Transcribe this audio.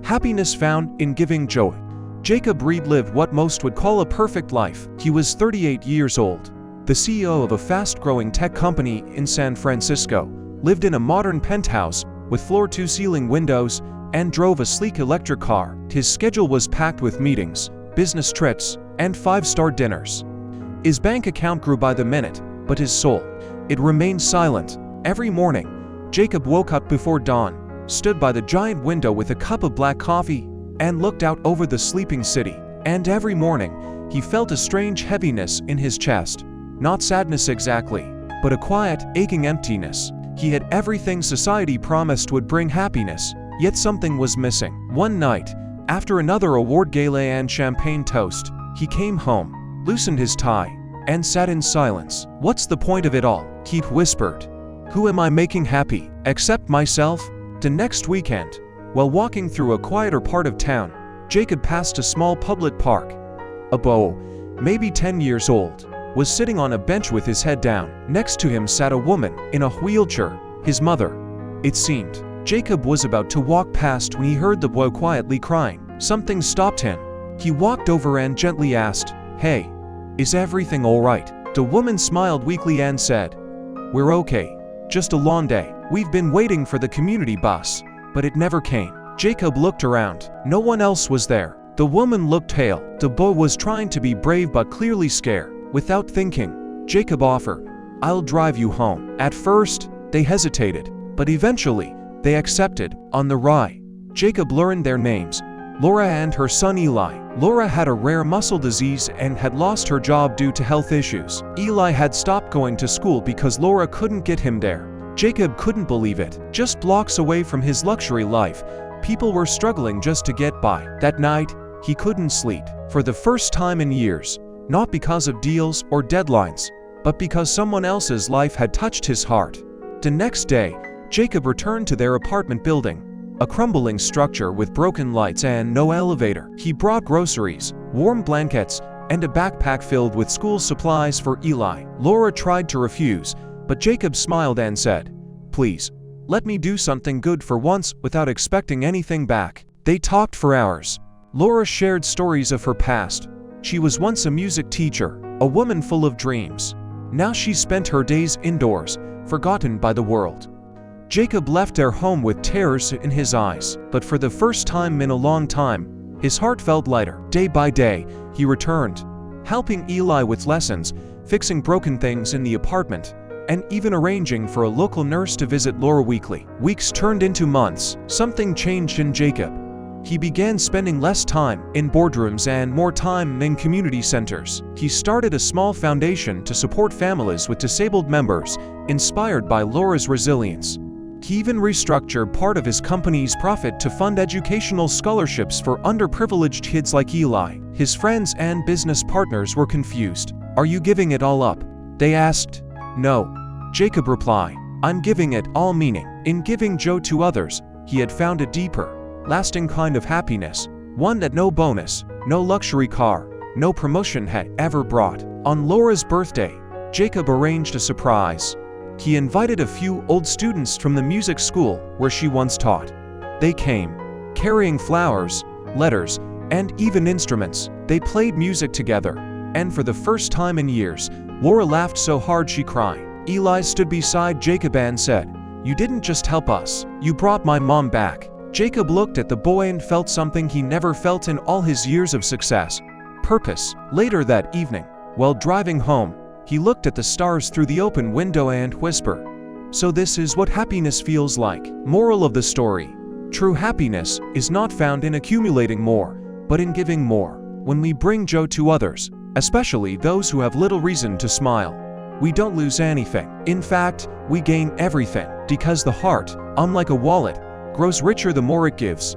Happiness found in giving joy. Jacob Reed lived what most would call a perfect life. He was 38 years old, the CEO of a fast-growing tech company in San Francisco, lived in a modern penthouse with floor-to-ceiling windows, and drove a sleek electric car. His schedule was packed with meetings, business trips, and five-star dinners. His bank account grew by the minute, but his soul, it remained silent. Every morning, Jacob woke up before dawn, stood by the giant window with a cup of black coffee, and looked out over the sleeping city. And every morning, he felt a strange heaviness in his chest. Not sadness exactly, but a quiet, aching emptiness. He had everything society promised would bring happiness, yet something was missing. One night, after another award gala and champagne toast, he came home, loosened his tie, and sat in silence. "What's the point of it all?" Keith whispered. "Who am I making happy, except myself?" The next weekend, while walking through a quieter part of town, Jacob passed a small public park. A boy, maybe 10 years old, was sitting on a bench with his head down. Next to him sat a woman in a wheelchair, his mother, it seemed. Jacob was about to walk past when he heard the boy quietly crying. Something stopped him. He walked over and gently asked, "Hey, is everything all right?" The woman smiled weakly and said, "We're okay. Just a long day. We've been waiting for the community bus, but it never came." Jacob looked around. No one else was there. The woman looked pale. The boy was trying to be brave but clearly scared. Without thinking, Jacob offered, "I'll drive you home." At first, they hesitated, but eventually, they accepted. On the ride, Jacob learned their names, Laura and her son Eli. Laura had a rare muscle disease and had lost her job due to health issues. Eli had stopped going to school because Laura couldn't get him there. Jacob couldn't believe it. Just blocks away from his luxury life, people were struggling just to get by. That night, he couldn't sleep. For the first time in years, not because of deals or deadlines, but because someone else's life had touched his heart. The next day, Jacob returned to their apartment building, a crumbling structure with broken lights and no elevator. He brought groceries, warm blankets, and a backpack filled with school supplies for Eli. Laura tried to refuse, but Jacob smiled and said, "Please, let me do something good for once without expecting anything back." They talked for hours. Laura shared stories of her past. She was once a music teacher, a woman full of dreams. Now she spent her days indoors, forgotten by the world. Jacob left their home with tears in his eyes, but for the first time in a long time, his heart felt lighter. Day by day, he returned, helping Eli with lessons, fixing broken things in the apartment, and even arranging for a local nurse to visit Laura weekly. Weeks turned into months. Something changed in Jacob. He began spending less time in boardrooms and more time in community centers. He started a small foundation to support families with disabled members, inspired by Laura's resilience. He even restructured part of his company's profit to fund educational scholarships for underprivileged kids like Eli. His friends and business partners were confused. "Are you giving it all up?" they asked. "No," Jacob replied. "I'm giving it all," meaning, in giving joy to others, he had found a deeper, lasting kind of happiness, one that no bonus, no luxury car, no promotion had ever brought. On Laura's birthday, Jacob arranged a surprise. He invited a few old students from the music school where she once taught. They came, carrying flowers, letters, and even instruments. They played music together, and for the first time in years, Laura laughed so hard she cried. Eli stood beside Jacob and said, "You didn't just help us, you brought my mom back." Jacob looked at the boy and felt something he never felt in all his years of success: purpose. Later that evening, while driving home, he looked at the stars through the open window and whispered, "So this is what happiness feels like." Moral of the story: true happiness is not found in accumulating more, but in giving more. When we bring joy to others, especially those who have little reason to smile, we don't lose anything. In fact, we gain everything, because the heart, unlike a wallet, grows richer the more it gives.